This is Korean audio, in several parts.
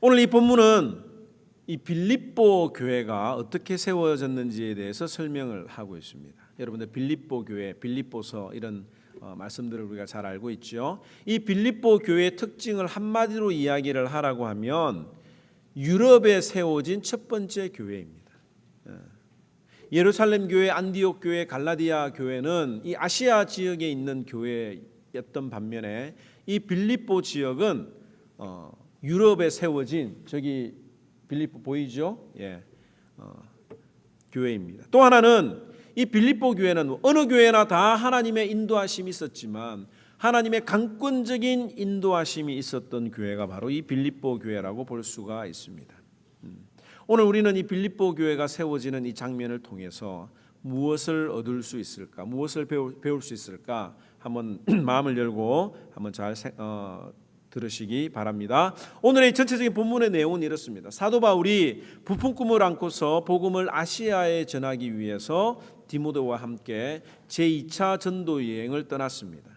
오늘 이 본문은 이 빌립보 교회가 어떻게 세워졌는지에 대해서 설명을 하고 있습니다. 여러분들 빌립보 교회, 빌립보서 이런 말씀들을 우리가 잘 알고 있죠. 이 빌립보 교회의 특징을 한마디로 이야기를 하라고 하면 유럽에 세워진 첫 번째 교회입니다. 예루살렘 교회, 안디옥 교회, 갈라디아 교회는 이 아시아 지역에 있는 교회였던 반면에 이 빌립보 지역은 유럽에 세워진, 저기 빌립보 보이죠? 교회입니다. 또 하나는 이 빌립보 교회는 어느 교회나 다 하나님의 인도하심이 있었지만 하나님의 강권적인 인도하심이 있었던 교회가 바로 이 빌립보 교회라고 볼 수가 있습니다. 오늘 우리는 이 빌립보 교회가 세워지는 이 장면을 통해서 무엇을 얻을 수 있을까, 무엇을 배울 수 있을까 한번 마음을 열고 한번 잘 들으시기 바랍니다. 오늘의 전체적인 본문의 내용은 이렇습니다. 사도 바울이 부푼 꿈을 안고서 복음을 아시아에 전하기 위해서 디모데와 함께 제2차 전도 여행을 떠났습니다.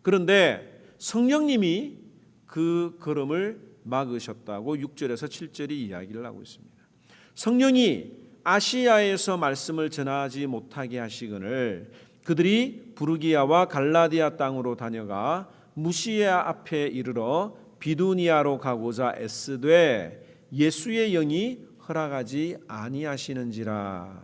그런데 성령님이 그 걸음을 막으셨다고 6절에서 7절이 이야기를 하고 있습니다. 성령이 아시아에서 말씀을 전하지 못하게 하시거늘 그들이 부르기아와 갈라디아 땅으로 다녀가 무시아 앞에 이르러 비두니아로 가고자 애쓰되 예수의 영이 허락하지 아니하시는지라.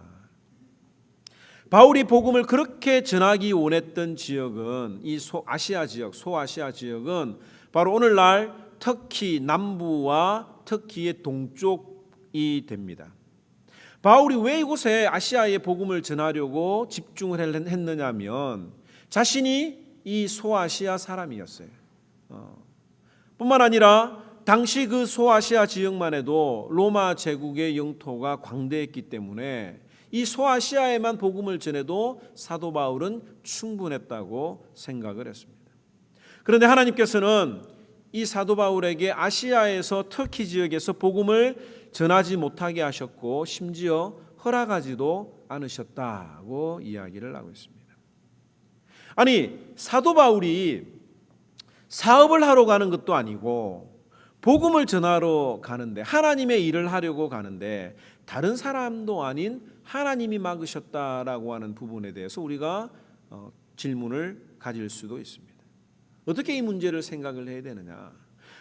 바울이 복음을 그렇게 전하기 원했던 지역은 이 아시아 지역, 소아시아 지역은 바로 오늘날 터키 남부와 터키의 동쪽이 됩니다. 바울이 왜 이곳에 아시아의 복음을 전하려고 집중을 했느냐면 자신이 이 소아시아 사람이었어요. 뿐만 아니라 당시 그 소아시아 지역만 해도 로마 제국의 영토가 광대했기 때문에 이 소아시아에만 복음을 전해도 사도 바울은 충분했다고 생각을 했습니다. 그런데 하나님께서는 이 사도 바울에게 아시아에서 터키 지역에서 복음을 전하지 못하게 하셨고 심지어 허락하지도 않으셨다고 이야기를 하고 있습니다. 아니, 사도 바울이 사업을 하러 가는 것도 아니고 복음을 전하러 가는데, 하나님의 일을 하려고 가는데 다른 사람도 아닌 하나님이 막으셨다라고 하는 부분에 대해서 우리가 질문을 가질 수도 있습니다. 어떻게 이 문제를 생각을 해야 되느냐?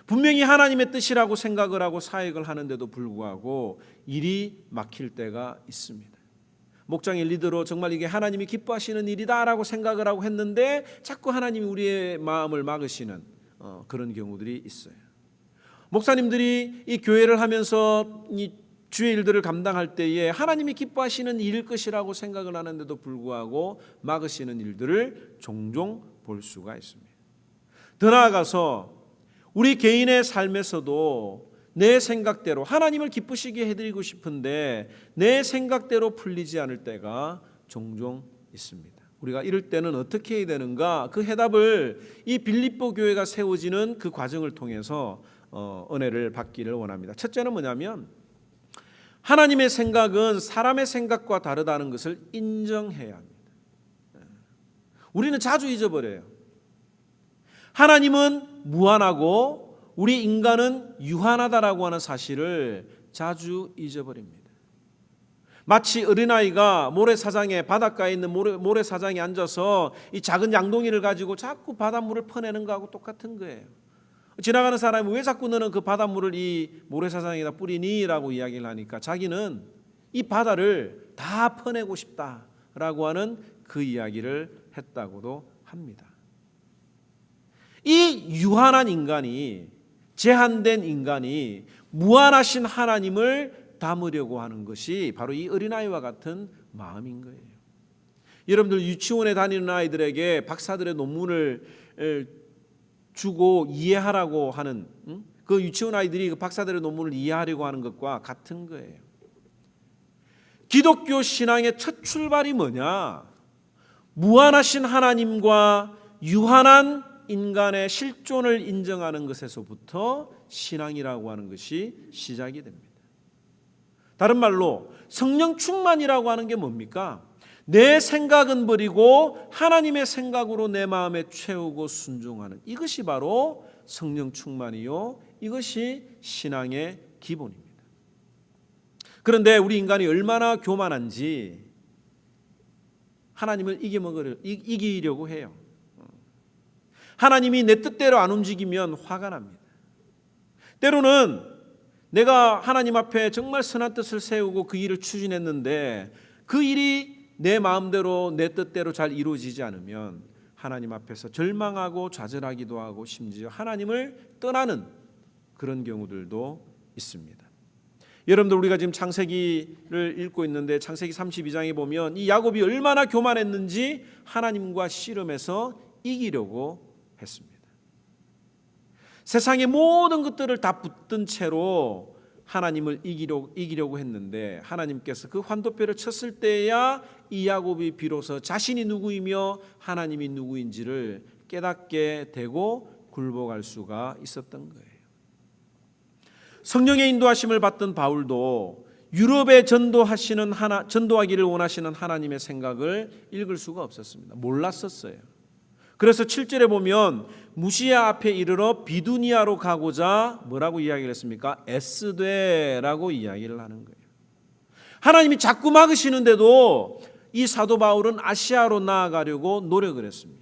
분명히 하나님의 뜻이라고 생각을 하고 사역을 하는데도 불구하고 일이 막힐 때가 있습니다. 목장의 리더로 정말 이게 하나님이 기뻐하시는 일이다라고 생각을 하고 했는데 자꾸 하나님이 우리의 마음을 막으시는 그런 경우들이 있어요. 목사님들이 이 교회를 하면서 이 주의 일들을 감당할 때에 하나님이 기뻐하시는 일일 것이라고 생각을 하는데도 불구하고 막으시는 일들을 종종 볼 수가 있습니다. 더 나아가서 우리 개인의 삶에서도 내 생각대로 하나님을 기쁘시게 해드리고 싶은데 내 생각대로 풀리지 않을 때가 종종 있습니다. 우리가 이럴 때는 어떻게 해야 되는가? 그 해답을 이 빌립보 교회가 세워지는 그 과정을 통해서 은혜를 받기를 원합니다. 첫째는 뭐냐면 하나님의 생각은 사람의 생각과 다르다는 것을 인정해야 합니다. 우리는 자주 잊어버려요. 하나님은 무한하고 우리 인간은 유한하다라고 하는 사실을 자주 잊어버립니다. 마치 어린아이가 모래사장에, 바닷가에 있는 모래사장에 앉아서 이 작은 양동이를 가지고 자꾸 바닷물을 퍼내는 거하고 똑같은 거예요. 지나가는 사람이 왜 자꾸 너는 그 바닷물을 이 모래사장에다 뿌리니? 라고 이야기를 하니까 자기는 이 바다를 다 퍼내고 싶다라고 하는 그 이야기를 했다고도 합니다. 이 유한한 인간이, 제한된 인간이 무한하신 하나님을 담으려고 하는 것이 바로 이 어린아이와 같은 마음인 거예요. 여러분들 유치원에 다니는 아이들에게 박사들의 논문을 주고 이해하라고 하는 그 유치원 아이들이 그 박사들의 논문을 이해하려고 하는 것과 같은 거예요. 기독교 신앙의 첫 출발이 뭐냐? 무한하신 하나님과 유한한 인간의 실존을 인정하는 것에서부터 신앙이라고 하는 것이 시작이 됩니다. 다른 말로 성령 충만이라고 하는 게 뭡니까? 내 생각은 버리고 하나님의 생각으로 내 마음에 채우고 순종하는, 이것이 바로 성령 충만이요 이것이 신앙의 기본입니다. 그런데 우리 인간이 얼마나 교만한지 하나님을 이기려고 해요. 하나님이 내 뜻대로 안 움직이면 화가 납니다. 때로는 내가 하나님 앞에 정말 선한 뜻을 세우고 그 일을 추진했는데 그 일이 내 마음대로 내 뜻대로 잘 이루어지지 않으면 하나님 앞에서 절망하고 좌절하기도 하고 심지어 하나님을 떠나는 그런 경우들도 있습니다. 여러분들 우리가 지금 창세기를 읽고 있는데 창세기 32장에 보면 이 야곱이 얼마나 교만했는지 하나님과 씨름해서 이기려고 했습니다. 세상의 모든 것들을 다 붙든 채로 하나님을 이기려고 했는데 하나님께서 그 환도표를 쳤을 때야 이 야곱이 비로소 자신이 누구이며 하나님이 누구인지를 깨닫게 되고 굴복할 수가 있었던 거예요. 성령의 인도하심을 받던 바울도 유럽에 전도하기를 원하시는 하나님의 생각을 읽을 수가 없었습니다. 몰랐었어요. 그래서 7절에 보면 무시아 앞에 이르러 비두니아로 가고자 뭐라고 이야기를 했습니까? 애쓰되라고 이야기를 하는 거예요. 하나님이 자꾸 막으시는데도 이 사도 바울은 아시아로 나아가려고 노력을 했습니다.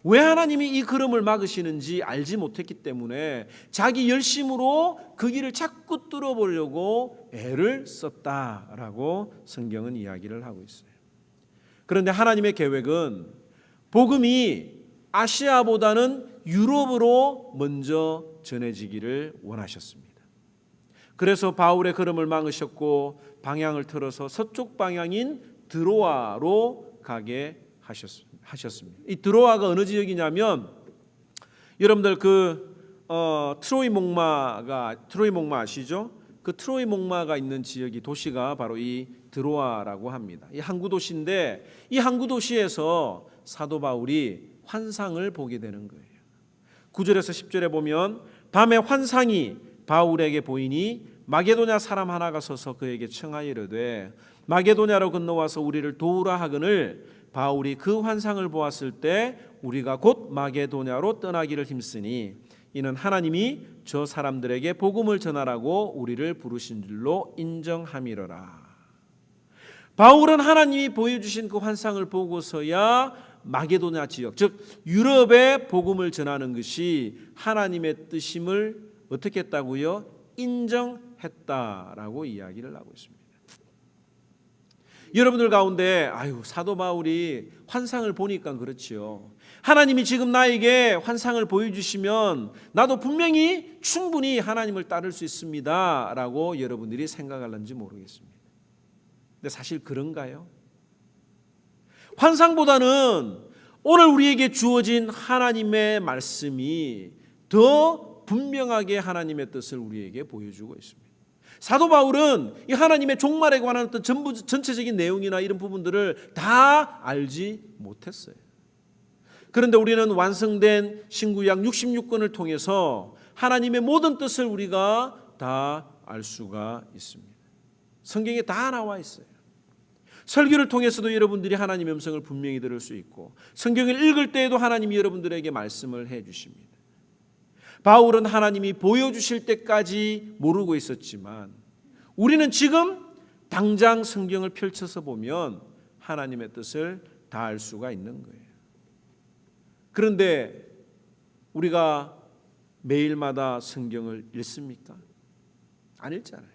왜 하나님이 이 걸음을 막으시는지 알지 못했기 때문에 자기 열심으로 그 길을 자꾸 뚫어보려고 애를 썼다라고 성경은 이야기를 하고 있어요. 그런데 하나님의 계획은 복음이 아시아보다는 유럽으로 먼저 전해지기를 원하셨습니다. 그래서 바울의 걸음을 막으셨고 방향을 틀어서 서쪽 방향인 드로아로 가게 하셨습니다. 이 드로아가 어느 지역이냐면 여러분들 트로이 목마 아시죠? 그 트로이 목마가 있는 지역이 도시가 바로 이 드로아라고 합니다. 이 항구 도시인데 이 항구 도시에서 사도 바울이 환상을 보게 되는 거예요. 9절에서 10절에 보면 밤에 환상이 바울에게 보이니 마게도냐 사람 하나가 서서 그에게 청하여 이르되 마게도냐로 건너와서 우리를 도우라 하거늘 바울이 그 환상을 보았을 때 우리가 곧 마게도냐로 떠나기를 힘쓰니 이는 하나님이 저 사람들에게 복음을 전하라고 우리를 부르신 줄로 인정함이로라. 바울은 하나님이 보여주신 그 환상을 보고서야 마게도냐 지역, 즉 유럽에 복음을 전하는 것이 하나님의 뜻임을 어떻게 했다고요? 인정했다라고 이야기를 하고 있습니다. 여러분들 가운데 사도 바울이 환상을 보니까 그렇지요. 하나님이 지금 나에게 환상을 보여주시면 나도 분명히 충분히 하나님을 따를 수 있습니다 라고 여러분들이 생각할는지 모르겠습니다. 근데 사실 그런가요? 환상보다는 오늘 우리에게 주어진 하나님의 말씀이 더 분명하게 하나님의 뜻을 우리에게 보여주고 있습니다. 사도 바울은 이 하나님의 종말에 관한 어떤 전체적인 내용이나 이런 부분들을 다 알지 못했어요. 그런데 우리는 완성된 신구약 66권을 통해서 하나님의 모든 뜻을 우리가 다 알 수가 있습니다. 성경에 다 나와 있어요. 설교를 통해서도 여러분들이 하나님의 음성을 분명히 들을 수 있고 성경을 읽을 때에도 하나님이 여러분들에게 말씀을 해 주십니다. 바울은 하나님이 보여주실 때까지 모르고 있었지만 우리는 지금 당장 성경을 펼쳐서 보면 하나님의 뜻을 다 알 수가 있는 거예요. 그런데 우리가 매일마다 성경을 읽습니까? 안 읽잖아요.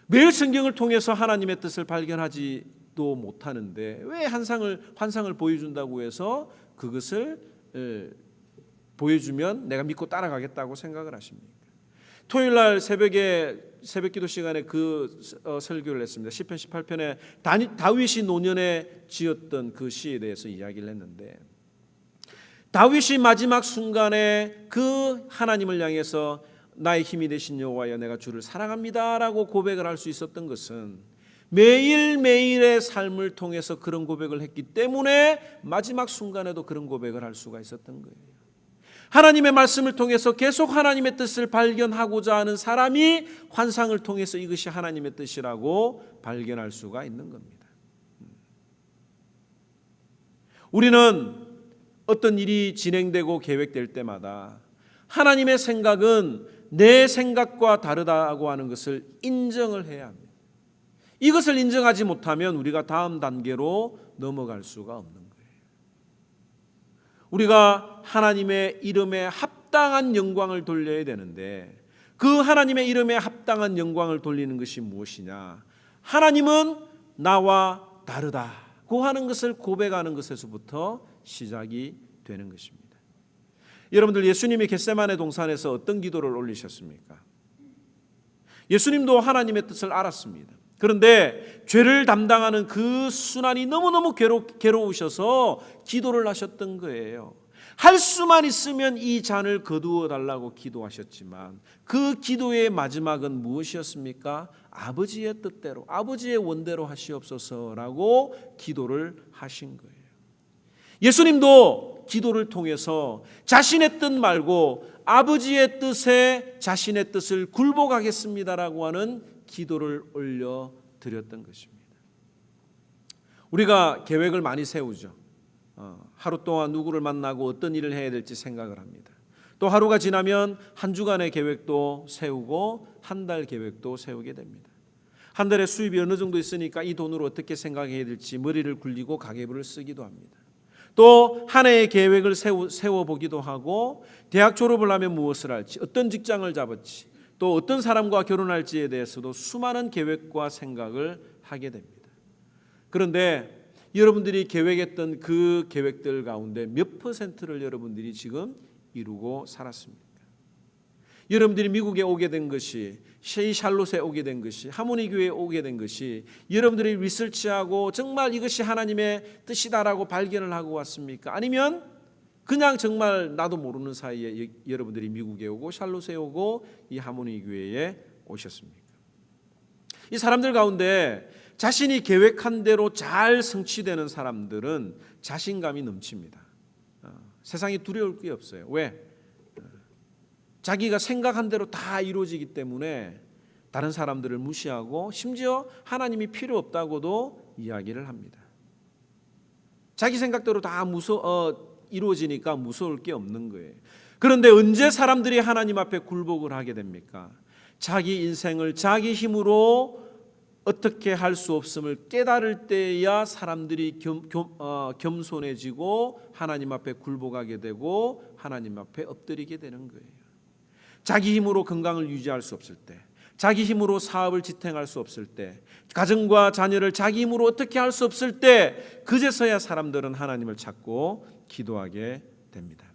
매일 성경을 통해서 하나님의 뜻을 발견하지도 못하는데 왜 환상을 보여준다고 해서 그것을 보여주면 내가 믿고 따라가겠다고 생각을 하십니까? 토요일 날 새벽 기도 시간에 그 설교를 했습니다. 시편 18편에 다윗이 노년에 지었던 그 시에 대해서 이야기를 했는데 다윗이 마지막 순간에 그 하나님을 향해서 나의 힘이 되신 여호와여 내가 주를 사랑합니다라고 고백을 할 수 있었던 것은 매일매일의 삶을 통해서 그런 고백을 했기 때문에 마지막 순간에도 그런 고백을 할 수가 있었던 거예요. 하나님의 말씀을 통해서 계속 하나님의 뜻을 발견하고자 하는 사람이 환상을 통해서 이것이 하나님의 뜻이라고 발견할 수가 있는 겁니다. 우리는 어떤 일이 진행되고 계획될 때마다 하나님의 생각은 내 생각과 다르다고 하는 것을 인정을 해야 합니다. 이것을 인정하지 못하면 우리가 다음 단계로 넘어갈 수가 없는 거예요. 우리가 하나님의 이름에 합당한 영광을 돌려야 되는데 그 하나님의 이름에 합당한 영광을 돌리는 것이 무엇이냐? 하나님은 나와 다르다고 하는 것을 고백하는 것에서부터 시작이 되는 것입니다. 여러분들, 예수님이 겟세마네 동산에서 어떤 기도를 올리셨습니까? 예수님도 하나님의 뜻을 알았습니다. 그런데 죄를 담당하는 그 순환이 너무너무 괴로우셔서 기도를 하셨던 거예요. 할 수만 있으면 이 잔을 거두어 달라고 기도하셨지만 그 기도의 마지막은 무엇이었습니까? 아버지의 뜻대로, 아버지의 원대로 하시옵소서라고 기도를 하신 거예요. 예수님도 기도를 통해서 자신의 뜻 말고 아버지의 뜻에 자신의 뜻을 굴복하겠습니다라고 하는 기도를 올려드렸던 것입니다. 우리가 계획을 많이 세우죠. 하루 동안 누구를 만나고 어떤 일을 해야 될지 생각을 합니다. 또 하루가 지나면 한 주간의 계획도 세우고 한 달 계획도 세우게 됩니다. 한 달에 수입이 어느 정도 있으니까 이 돈으로 어떻게 생각해야 될지 머리를 굴리고 가계부를 쓰기도 합니다. 또 한 해의 계획을 세워보기도 하고 대학 졸업을 하면 무엇을 할지, 어떤 직장을 잡을지, 또 어떤 사람과 결혼할지에 대해서도 수많은 계획과 생각을 하게 됩니다. 그런데 여러분들이 계획했던 그 계획들 가운데 몇 퍼센트를 여러분들이 지금 이루고 살았습니까? 여러분들이 미국에 오게 된 것이, 샬롯에 오게 된 것이, 하모니 교회에 오게 된 것이 여러분들이 리서치하고 정말 이것이 하나님의 뜻이다라고 발견을 하고 왔습니까? 아니면 그냥 정말 나도 모르는 사이에 여러분들이 미국에 오고 샬롯에 오고 이 하모니 교회에 오셨습니까? 이 사람들 가운데 자신이 계획한 대로 잘 성취되는 사람들은 자신감이 넘칩니다. 세상에 두려울 게 없어요. 왜? 자기가 생각한 대로 다 이루어지기 때문에 다른 사람들을 무시하고 심지어 하나님이 필요 없다고도 이야기를 합니다. 자기 생각대로 다 이루어지니까 무서울 게 없는 거예요. 그런데 언제 사람들이 하나님 앞에 굴복을 하게 됩니까? 자기 인생을 자기 힘으로 어떻게 할 수 없음을 깨달을 때야 사람들이 겸손해지고 하나님 앞에 굴복하게 되고 하나님 앞에 엎드리게 되는 거예요. 자기 힘으로 건강을 유지할 수 없을 때, 자기 힘으로 사업을 지탱할 수 없을 때, 가정과 자녀를 자기 힘으로 어떻게 할 수 없을 때 그제서야 사람들은 하나님을 찾고 기도하게 됩니다.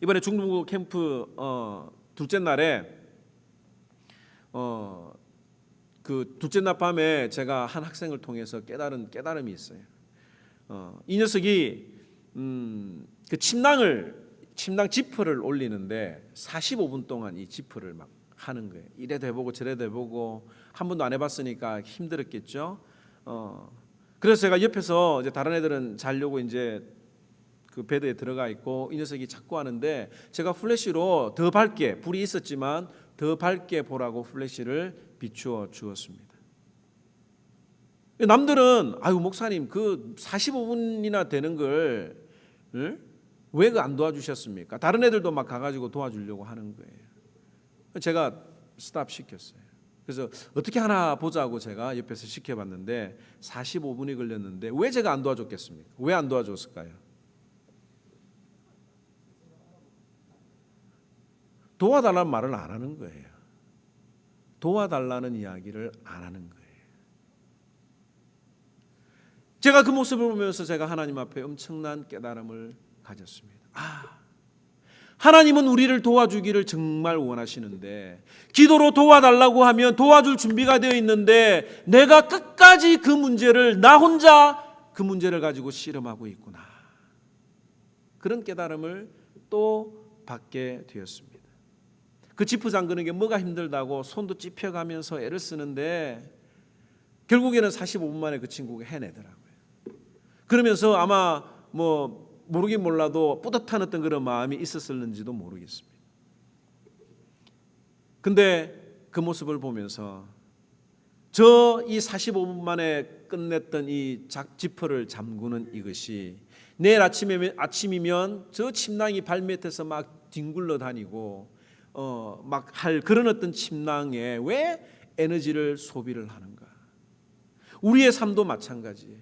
이번에 중등부 캠프 둘째 날에 그 둘째 날 밤에 제가 한 학생을 통해서 깨달은 깨달음이 있어요. 이 녀석이 그 침낭 지퍼를 올리는데 45분 동안 이 지퍼를 막 하는 거예요. 이래도 해보고 저래도 해보고 한 번도 안 해봤으니까 힘들었겠죠. 그래서 제가 옆에서 이제 다른 애들은 자려고 이제 그 베드에 들어가 있고 이 녀석이 자꾸 하는데 제가 플래시로 더 밝게, 불이 있었지만 더 밝게 보라고 플래시를 비추어 주었습니다. 남들은 아유 목사님 그 45분이나 되는 걸 왜 그 안 도와주셨습니까? 다른 애들도 막 가가지고 도와주려고 하는 거예요. 제가 스탑 시켰어요. 그래서 어떻게 하나 보자고 제가 옆에서 시켜봤는데 45분이 걸렸는데 왜 제가 안 도와줬겠습니까? 왜 안 도와줬을까요? 도와달라는 말을 안 하는 거예요. 도와달라는 이야기를 안 하는 거예요. 제가 그 모습을 보면서 제가 하나님 앞에 엄청난 깨달음을 가졌습니다. 하나님은 우리를 도와주기를 정말 원하시는데 기도로 도와달라고 하면 도와줄 준비가 되어 있는데 내가 끝까지 그 문제를 나 혼자 그 문제를 가지고 씨름하고 있구나. 그런 깨달음을 또 받게 되었습니다. 그 지프 잠그는 게 뭐가 힘들다고 손도 찝혀가면서 애를 쓰는데 결국에는 45분 만에 그 친구가 해내더라고요. 그러면서 아마 모르긴 몰라도 뿌듯한 어떤 그런 마음이 있었을는지도 모르겠습니다. 근데 그 모습을 보면서 저 이 45분 만에 끝냈던 이 지퍼를 잠그는 이것이 내일 아침이면 저 침낭이 발밑에서 막 뒹굴러 다니고 막 할 그런 어떤 침낭에 왜 에너지를 소비를 하는가? 우리의 삶도 마찬가지예요.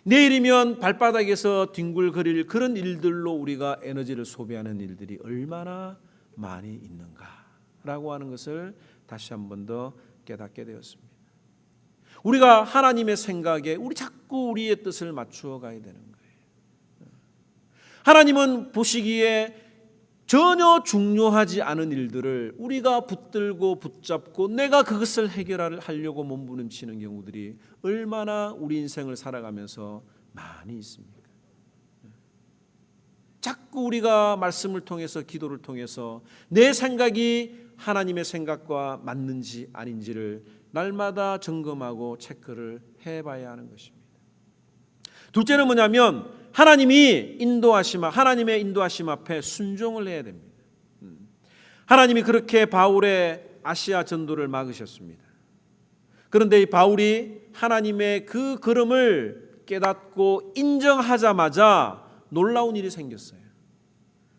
내일이면 발바닥에서 뒹굴거릴 그런 일들로 우리가 에너지를 소비하는 일들이 얼마나 많이 있는가라고 하는 것을 다시 한 번 더 깨닫게 되었습니다. 우리가 하나님의 생각에 우리 자꾸 우리의 뜻을 맞추어 가야 되는 거예요. 하나님은 보시기에 전혀 중요하지 않은 일들을 우리가 붙들고 붙잡고 내가 그것을 해결하려고 몸부림치는 경우들이 얼마나 우리 인생을 살아가면서 많이 있습니까? 자꾸 우리가 말씀을 통해서 기도를 통해서 내 생각이 하나님의 생각과 맞는지 아닌지를 날마다 점검하고 체크를 해봐야 하는 것입니다. 둘째는 뭐냐면 하나님의 인도하심 앞에 순종을 해야 됩니다. 하나님이 그렇게 바울의 아시아 전도를 막으셨습니다. 그런데 이 바울이 하나님의 그 걸음을 깨닫고 인정하자마자 놀라운 일이 생겼어요.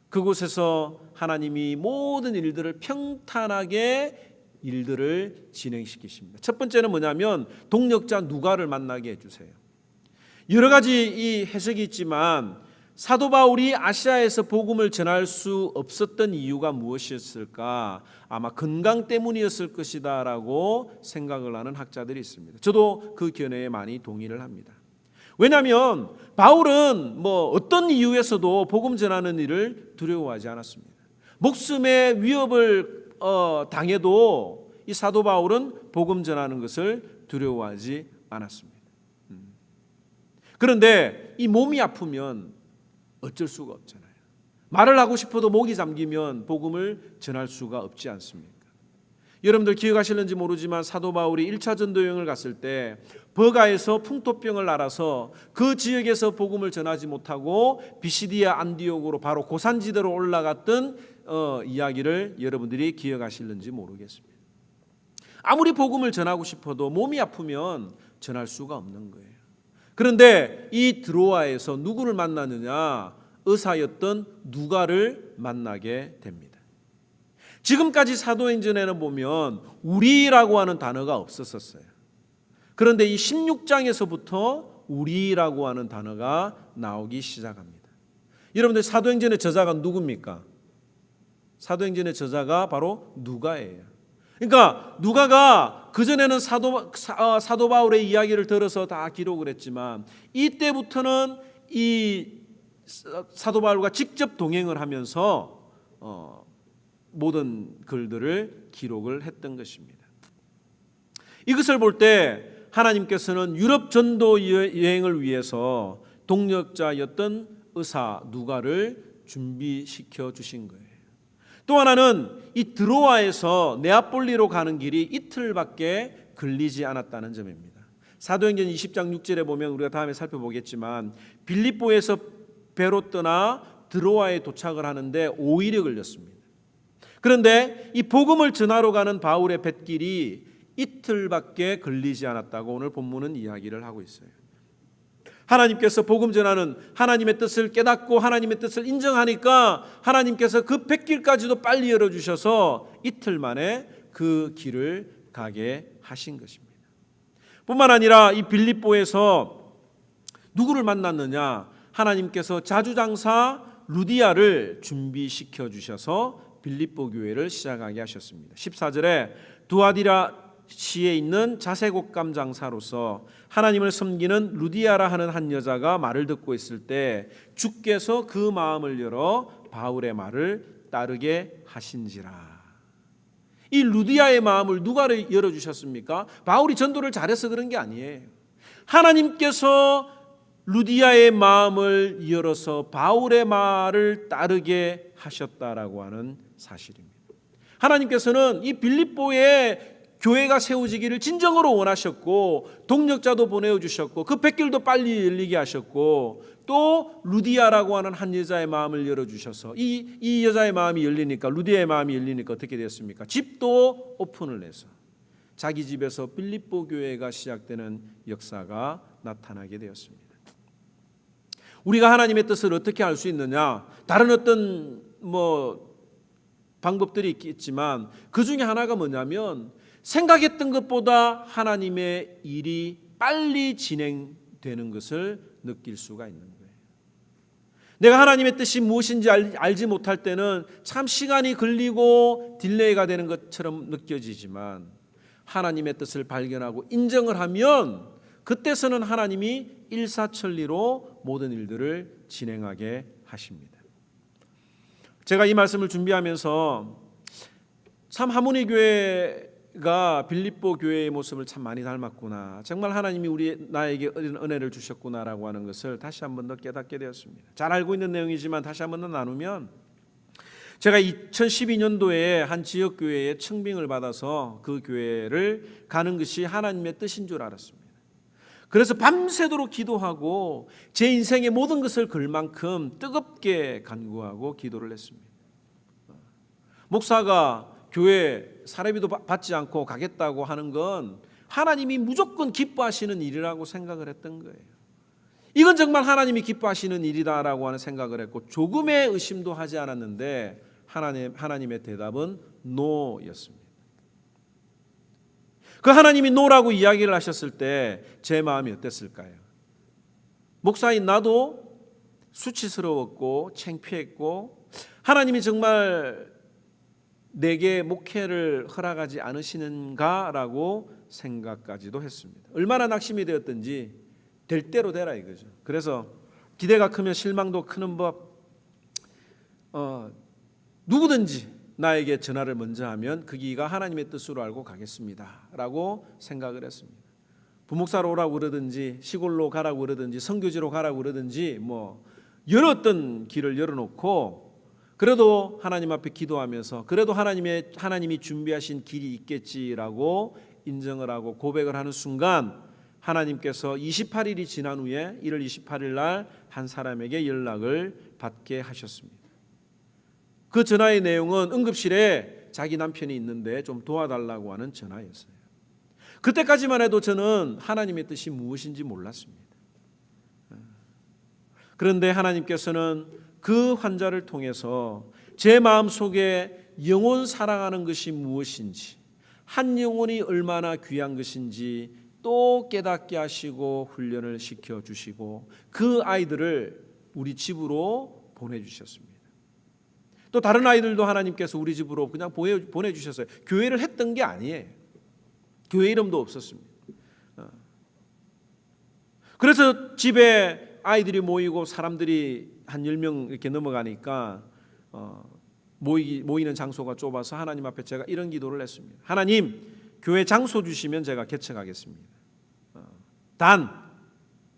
그곳에서 하나님이 모든 일들을 평탄하게 일들을 진행시키십니다. 첫 번째는 뭐냐면 동력자 누가를 만나게 해주세요. 여러 가지 이 해석이 있지만 사도 바울이 아시아에서 복음을 전할 수 없었던 이유가 무엇이었을까? 아마 건강 때문이었을 것이다 라고 생각을 하는 학자들이 있습니다. 저도 그 견해에 많이 동의를 합니다. 왜냐하면 바울은 어떤 이유에서도 복음 전하는 일을 두려워하지 않았습니다. 목숨의 위협을 당해도 이 사도 바울은 복음 전하는 것을 두려워하지 않았습니다. 그런데 이 몸이 아프면 어쩔 수가 없잖아요. 말을 하고 싶어도 목이 잠기면 복음을 전할 수가 없지 않습니까? 여러분들 기억하실는지 모르지만 사도 바울이 1차 전도 여행을 갔을 때 버가에서 풍토병을 앓아서 그 지역에서 복음을 전하지 못하고 비시디아 안디옥으로 바로 고산지대로 올라갔던 이야기를 여러분들이 기억하실는지 모르겠습니다. 아무리 복음을 전하고 싶어도 몸이 아프면 전할 수가 없는 거예요. 그런데 이 드로아에서 누구를 만나느냐? 의사였던 누가를 만나게 됩니다. 지금까지 사도행전에는 보면 우리라고 하는 단어가 없었어요. 그런데 이 16장에서부터 우리라고 하는 단어가 나오기 시작합니다. 여러분들 사도행전의 저자가 누굽니까? 사도행전의 저자가 바로 누가예요. 그러니까 누가가 그전에는 사도 바울의 이야기를 들어서 다 기록을 했지만 이때부터는 이 사도 바울과 직접 동행을 하면서 모든 글들을 기록을 했던 것입니다. 이것을 볼 때 하나님께서는 유럽 전도 여행을 위해서 동력자였던 의사 누가를 준비시켜 주신 거예요. 또 하나는 이 드로아에서 네아폴리로 가는 길이 이틀밖에 걸리지 않았다는 점입니다. 사도행전 20장 6절에 보면 우리가 다음에 살펴보겠지만 빌립보에서 배로 떠나 드로아에 도착을 하는데 5일이 걸렸습니다. 그런데 이 복음을 전하러 가는 바울의 뱃길이 이틀밖에 걸리지 않았다고 오늘 본문은 이야기를 하고 있어요. 하나님께서 복음 전하는 하나님의 뜻을 깨닫고 하나님의 뜻을 인정하니까 하나님께서 그 뱃길까지도 빨리 열어주셔서 이틀 만에 그 길을 가게 하신 것입니다. 뿐만 아니라 이 빌립보에서 누구를 만났느냐? 하나님께서 자주장사 루디아를 준비시켜 주셔서 빌립보 교회를 시작하게 하셨습니다. 14절에 두아디라 시에 있는 자색옷감 장사로서 하나님을 섬기는 루디아라 하는 한 여자가 말을 듣고 있을 때 주께서 그 마음을 열어 바울의 말을 따르게 하신지라. 이 루디아의 마음을 누가 열어주셨습니까? 바울이 전도를 잘해서 그런 게 아니에요. 하나님께서 루디아의 마음을 열어서 바울의 말을 따르게 하셨다라고 하는 사실입니다. 하나님께서는 이 빌립보에 교회가 세워지기를 진정으로 원하셨고 동력자도 보내주셨고 그 뱃길도 빨리 열리게 하셨고 또 루디아라고 하는 한 여자의 마음을 열어주셔서 이 여자의 마음이 열리니까 루디아의 마음이 열리니까 어떻게 됐습니까? 집도 오픈을 해서 자기 집에서 빌립보 교회가 시작되는 역사가 나타나게 되었습니다. 우리가 하나님의 뜻을 어떻게 알 수 있느냐? 다른 어떤 방법들이 있겠지만 그 중에 하나가 뭐냐면 생각했던 것보다 하나님의 일이 빨리 진행되는 것을 느낄 수가 있는 거예요. 내가 하나님의 뜻이 무엇인지 알지 못할 때는 참 시간이 걸리고 딜레이가 되는 것처럼 느껴지지만 하나님의 뜻을 발견하고 인정을 하면 그때서는 하나님이 일사천리로 모든 일들을 진행하게 하십니다. 제가 이 말씀을 준비하면서 참 하모니 교회가 빌립보 교회의 모습을 참 많이 닮았구나, 정말 하나님이 나에게 은혜를 주셨구나라고 하는 것을 다시 한 번 더 깨닫게 되었습니다. 잘 알고 있는 내용이지만 다시 한 번 더 나누면, 제가 2012년도에 한 지역교회에 청빙을 받아서 그 교회를 가는 것이 하나님의 뜻인 줄 알았습니다. 그래서 밤새도록 기도하고 제 인생의 모든 것을 걸 만큼 뜨겁게 간구하고 기도를 했습니다. 목사가 교회 사례비도 받지 않고 가겠다고 하는 건 하나님이 무조건 기뻐하시는 일이라고 생각을 했던 거예요. 이건 정말 하나님이 기뻐하시는 일이다라고 하는 생각을 했고 조금의 의심도 하지 않았는데 하나님의 대답은 노였습니다. 그 하나님이 노라고 이야기를 하셨을 때 제 마음이 어땠을까요? 목사인 나도 수치스러웠고 창피했고 하나님이 정말 내게 목회를 허락하지 않으시는가라고 생각까지도 했습니다. 얼마나 낙심이 되었든지 될 대로 되라 이거죠. 그래서 기대가 크면 실망도 크는 법, 누구든지 나에게 전화를 먼저 하면 그 기가 하나님의 뜻으로 알고 가겠습니다 라고 생각을 했습니다. 부목사로 오라고 그러든지 시골로 가라고 그러든지 선교지로 가라고 그러든지 여러 어떤 길을 열어놓고 그래도 하나님 앞에 기도하면서 그래도 하나님이 준비하신 길이 있겠지라고 인정을 하고 고백을 하는 순간 하나님께서 28일이 지난 후에 1월 28일 날 한 사람에게 연락을 받게 하셨습니다. 그 전화의 내용은 응급실에 자기 남편이 있는데 좀 도와달라고 하는 전화였어요. 그때까지만 해도 저는 하나님의 뜻이 무엇인지 몰랐습니다. 그런데 하나님께서는 그 환자를 통해서 제 마음속에 영혼 사랑하는 것이 무엇인지, 한 영혼이 얼마나 귀한 것인지 또 깨닫게 하시고 훈련을 시켜주시고 그 아이들을 우리 집으로 보내주셨습니다. 또 다른 아이들도 하나님께서 우리 집으로 그냥 보내주셨어요. 교회를 했던 게 아니에요. 교회 이름도 없었습니다. 그래서 집에 아이들이 모이고 사람들이 한 10명 이렇게 넘어가니까 모이는 장소가 좁아서 하나님 앞에 제가 이런 기도를 했습니다. 하나님, 교회 장소 주시면 제가 개척하겠습니다. 단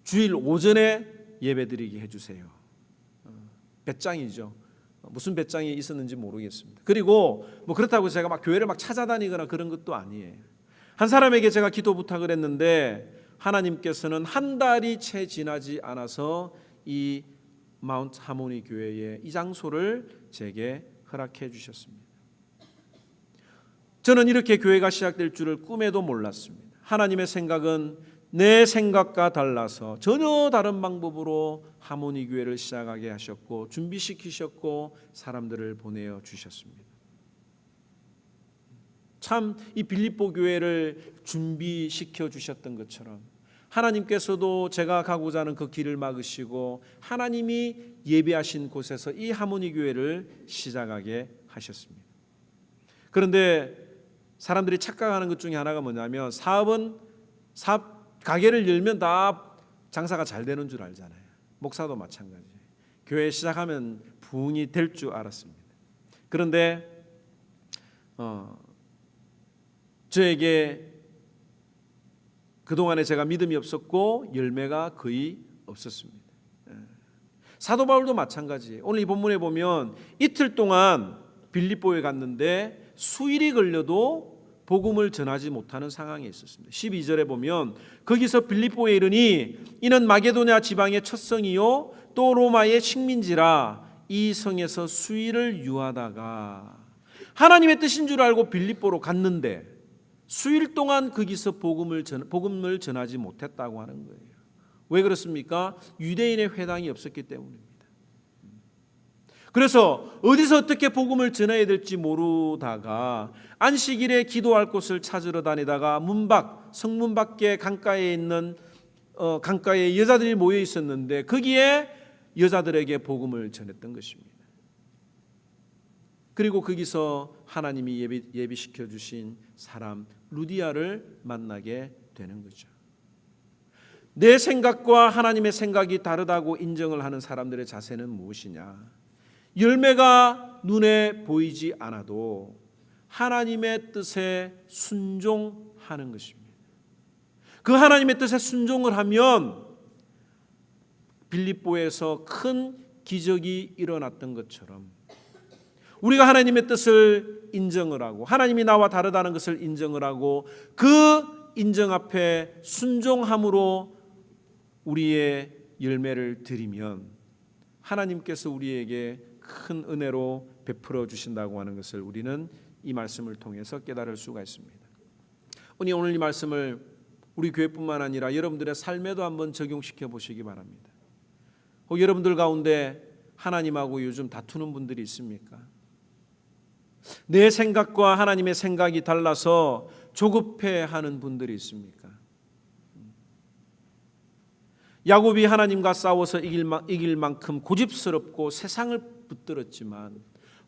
주일 오전에 예배드리게 해주세요. 배짱이죠. 무슨 배짱이 있었는지 모르겠습니다. 그리고 그렇다고 제가 막 교회를 막 찾아다니거나 그런 것도 아니에요. 한 사람에게 제가 기도 부탁을 했는데 하나님께서는 한 달이 채 지나지 않아서 이 마운트 하모니 교회의 이 장소를 제게 허락해 주셨습니다. 저는 이렇게 교회가 시작될 줄을 꿈에도 몰랐습니다. 하나님의 생각은 내 생각과 달라서 전혀 다른 방법으로 하모니 교회를 시작하게 하셨고 준비시키셨고 사람들을 보내어 주셨습니다. 참 이 빌립보 교회를 준비시켜 주셨던 것처럼 하나님께서도 제가 가고자 하는 그 길을 막으시고 하나님이 예비하신 곳에서 이 하모니 교회를 시작하게 하셨습니다. 그런데 사람들이 착각하는 것 중에 하나가 뭐냐면 가게를 열면 다 장사가 잘 되는 줄 알잖아요. 목사도 마찬가지예요. 교회 시작하면 부흥이 될 줄 알았습니다. 그런데 저에게 그동안에 제가 믿음이 없었고 열매가 거의 없었습니다. 사도 바울도 마찬가지예요. 오늘 이 본문에 보면 이틀 동안 빌립보에 갔는데 수일이 걸려도 복음을 전하지 못하는 상황에 있었습니다. 12절에 보면 거기서 빌립보에 이르니 이는 마게도냐 지방의 첫 성이요 또 로마의 식민지라 이 성에서 수일을 유하다가 하나님의 뜻인 줄 알고 빌립보로 갔는데 수일 동안 거기서 복음을 전하지 못했다고 하는 거예요. 왜 그렇습니까? 유대인의 회당이 없었기 때문입니다. 그래서 어디서 어떻게 복음을 전해야 될지 모르다가 안식일에 기도할 곳을 찾으러 다니다가 성문 밖에 강가에 있는 강가에 여자들이 모여 있었는데 거기에 여자들에게 복음을 전했던 것입니다. 그리고 거기서 하나님이 예비시켜 주신 사람 루디아를 만나게 되는 거죠. 내 생각과 하나님의 생각이 다르다고 인정을 하는 사람들의 자세는 무엇이냐? 열매가 눈에 보이지 않아도 하나님의 뜻에 순종하는 것입니다. 그 하나님의 뜻에 순종을 하면 빌립보에서 큰 기적이 일어났던 것처럼 우리가 하나님의 뜻을 인정을 하고 하나님이 나와 다르다는 것을 인정을 하고 그 인정 앞에 순종함으로 우리의 열매를 드리면 하나님께서 우리에게 큰 은혜로 베풀어 주신다고 하는 것을 우리는 이 말씀을 통해서 깨달을 수가 있습니다. 오늘 이 말씀을 우리 교회뿐만 아니라 여러분들의 삶에도 한번 적용시켜 보시기 바랍니다. 여러분들 가운데 하나님하고 요즘 다투는 분들이 있습니까? 내 생각과 하나님의 생각이 달라서 조급해하는 분들이 있습니까? 야곱이 하나님과 싸워서 이길 만큼 고집스럽고 세상을 붙들었지만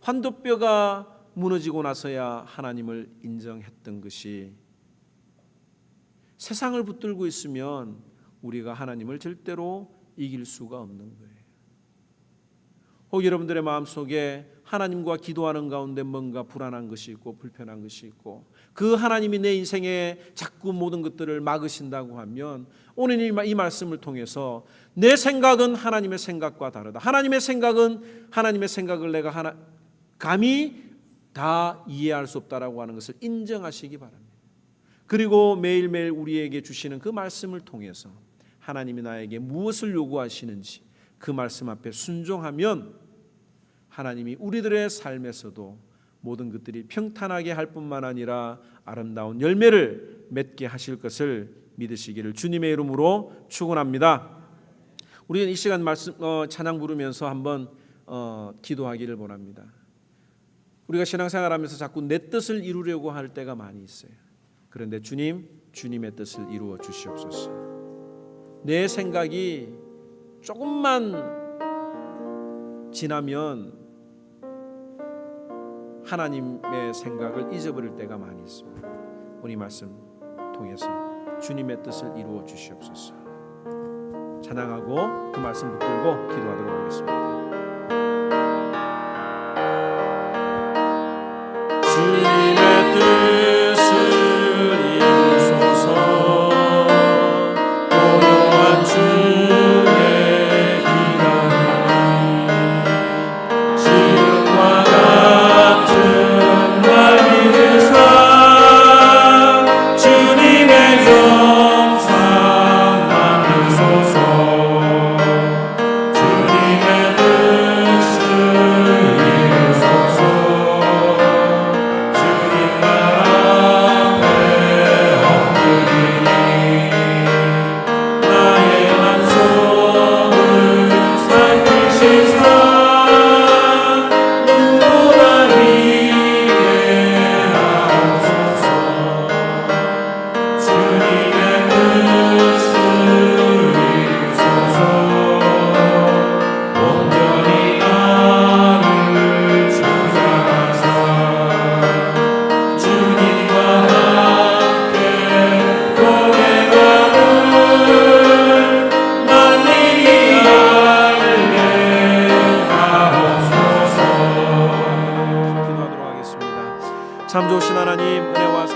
환도뼈가 무너지고 나서야 하나님을 인정했던 것이 세상을 붙들고 있으면 우리가 하나님을 절대로 이길 수가 없는 거예요. 여러분들의 마음속에 하나님과 기도하는 가운데 뭔가 불안한 것이 있고 불편한 것이 있고 그 하나님이 내 인생에 자꾸 모든 것들을 막으신다고 하면 오늘 이 말씀을 통해서 내 생각은 하나님의 생각과 다르다. 하나님의 생각은 하나님의 생각을 내가 감히 다 이해할 수 없다라고 하는 것을 인정하시기 바랍니다. 그리고 매일매일 우리에게 주시는 그 말씀을 통해서 하나님이 나에게 무엇을 요구하시는지 그 말씀 앞에 순종하면 하나님이 우리들의 삶에서도 모든 것들이 평탄하게 할 뿐만 아니라 아름다운 열매를 맺게 하실 것을 믿으시기를 주님의 이름으로 축원합니다. 우리는 이 시간 찬양 부르면서 한번 기도하기를 원합니다. 우리가 신앙생활하면서 자꾸 내 뜻을 이루려고 할 때가 많이 있어요. 그런데 주님의 뜻을 이루어 주시옵소서. 내 생각이 조금만 지나면 하나님의 생각을 잊어버릴 때가 많이 있습니다. 오늘 이 말씀 통해서 주님의 뜻을 이루어 주시옵소서. 찬양하고 그 말씀 붙들고 기도하도록 하겠습니다. 주님의 뜻을 이루소서. 고요한 주의 기다림이 지금과 같은 날미를 사 주님의 정상 만드소서. 주님의 뜻을 이루소서. 주님 나라 앞에 엎드리니 나의 만성을 살피시사 눈보다 희게 하옵소서. 주님의 뜻을 이루소서. 온전히 나를 주장하사 주님과 함께 동행하는 날이 알게 하옵소서. 기도하도록 하겠습니다. 참 좋으신 하나님, 은혜와